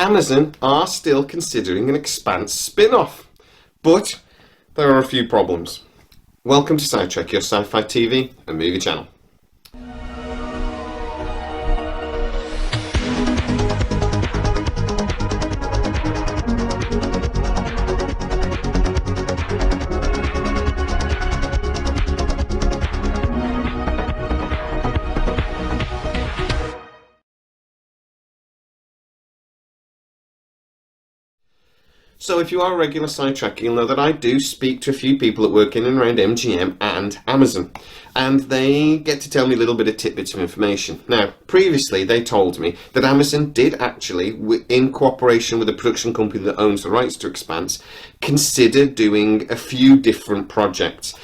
Amazon are still considering an Expanse spin-off, but there are a few problems. Welcome to Sidetrack, your sci-fi TV and movie channel. So if you are a regular Sidetrack, you'll know that I do speak to a few people that work in and around MGM and Amazon, and they get to tell me a little bit of tidbits of information. Now, previously they told me that Amazon did actually, in cooperation with the production company that owns the rights to Expanse, consider doing a few different projects.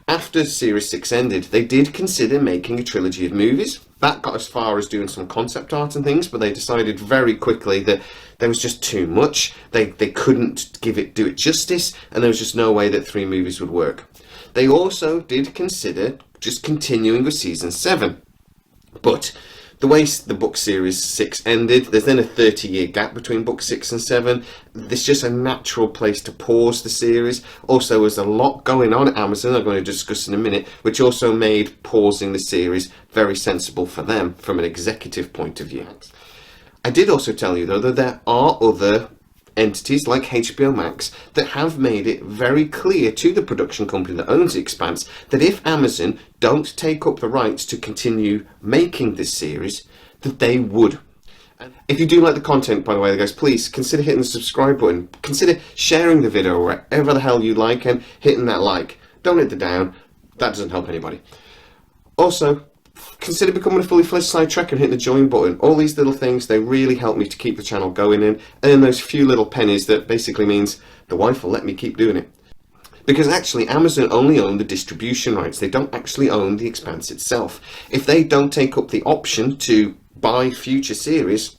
After Series 6 ended, they did consider making a trilogy of movies. That got as far as doing some concept art and things, but they decided very quickly that there was just too much. They couldn't do it justice, and there was just no way that 3 movies would work. They also did consider just continuing with Season 7. But the way the book Series 6 ended, there's then a 30-year gap between book 6 and 7. There's just a natural place to pause the series. Also, there's a lot going on at Amazon, I'm going to discuss in a minute, which also made pausing the series very sensible for them from an executive point of view. I did also tell you, though, that there are other entities like HBO Max that have made it very clear to the production company that owns The Expanse that if Amazon don't take up the rights to continue making this series, that they would. And if you do like the content, by the way, guys, please consider hitting the subscribe button, consider sharing the video wherever the hell you like, and hitting that like. Don't hit the down, that doesn't help anybody. Also, consider becoming a fully fledged Sidetrack and hitting the join button. All these little things, they really help me to keep the channel going and earn those few little pennies that basically means the wife will let me keep doing it. Because actually Amazon only own the distribution rights, they don't actually own the Expanse itself. If they don't take up the option to buy future series,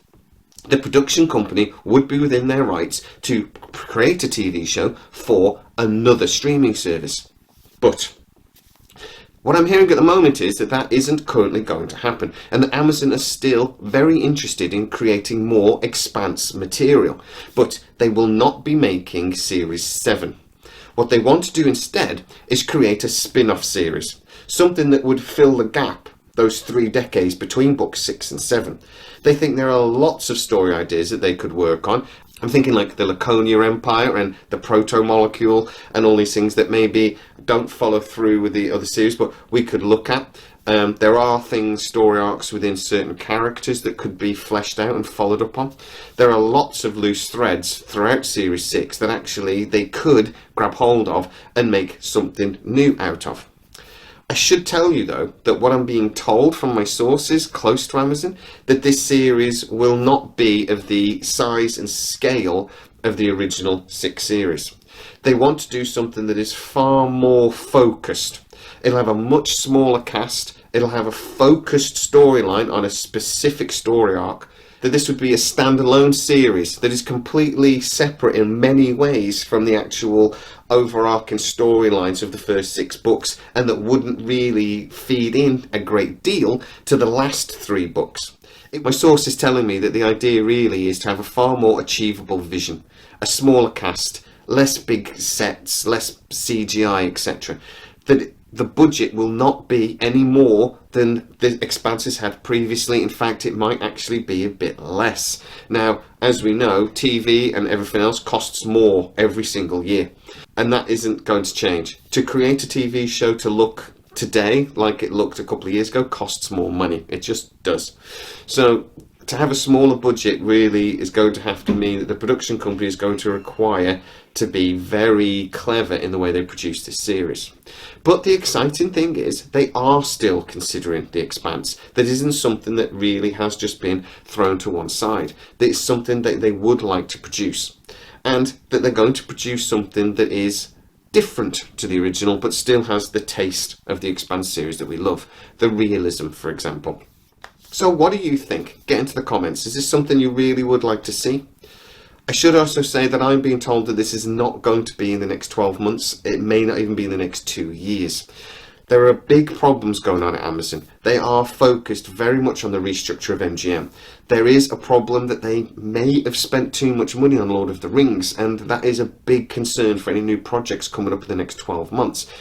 the production company would be within their rights to create a TV show for another streaming service. But what I'm hearing at the moment is that that isn't currently going to happen, and that Amazon are still very interested in creating more Expanse material, but they will not be making Series 7. What they want to do instead is create a spin-off series, something that would fill the gap, those 3 decades between books 6 and 7. They think there are lots of story ideas that they could work on. I'm thinking like the Laconia Empire and the Proto-Molecule and all these things that maybe don't follow through with the other series, but we could look at. There are things, story arcs within certain characters that could be fleshed out and followed up on. There are lots of loose threads throughout Series 6 that actually they could grab hold of and make something new out of. I should tell you, though, that what I'm being told from my sources close to Amazon, that this series will not be of the size and scale of the original 6 series. They want to do something that is far more focused. It'll have a much smaller cast, it'll have a focused storyline on a specific story arc, that this would be a standalone series that is completely separate in many ways from the actual overarching storylines of the first 6 books, and that wouldn't really feed in a great deal to the last 3 books. My source is telling me that the idea really is to have a far more achievable vision, a smaller cast, less big sets, less CGI, etc. That the budget will not be any more than the Expanses had previously. In fact, it might actually be a bit less. Now, as we know, TV and everything else costs more every single year, and that isn't going to change. To create a TV show to look today like it looked a couple of years ago costs more money. It just does. So to have a smaller budget really is going to have to mean that the production company is going to require to be very clever in the way they produce this series. But the exciting thing is they are still considering The Expanse. That isn't something that really has just been thrown to one side. That is something that they would like to produce, and that they're going to produce something that is different to the original but still has the taste of the Expanse series that we love. The realism, for example. So what do you think? Get into the comments. Is this something you really would like to see? I should also say that I'm being told that this is not going to be in the next 12 months. It may not even be in the next 2 years. There are big problems going on at Amazon. They are focused very much on the restructure of MGM. There is a problem that they may have spent too much money on Lord of the Rings, and that is a big concern for any new projects coming up in the next 12 months.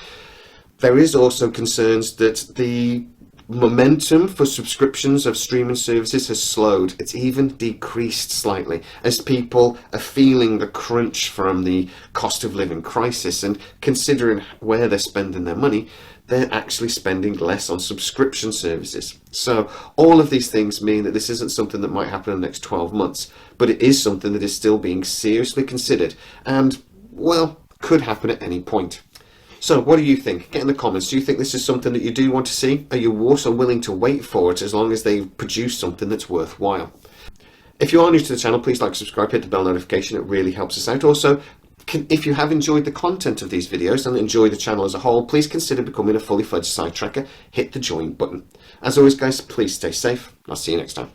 There is also concerns that the momentum for subscriptions of streaming services has slowed. It's even decreased slightly as people are feeling the crunch from the cost of living crisis, and considering where they're spending their money, they're actually spending less on subscription services. So all of these things mean that this isn't something that might happen in the next 12 months, but it is something that is still being seriously considered and, well, could happen at any point. So what do you think? Get in the comments. Do you think this is something that you do want to see? Are you also willing to wait for it as long as they produce something that's worthwhile? If you are new to the channel, please like, subscribe, hit the bell notification. It really helps us out. Also, if you have enjoyed the content of these videos and enjoy the channel as a whole, please consider becoming a fully fledged sci tracker. Hit the join button. As always, guys, please stay safe. I'll see you next time.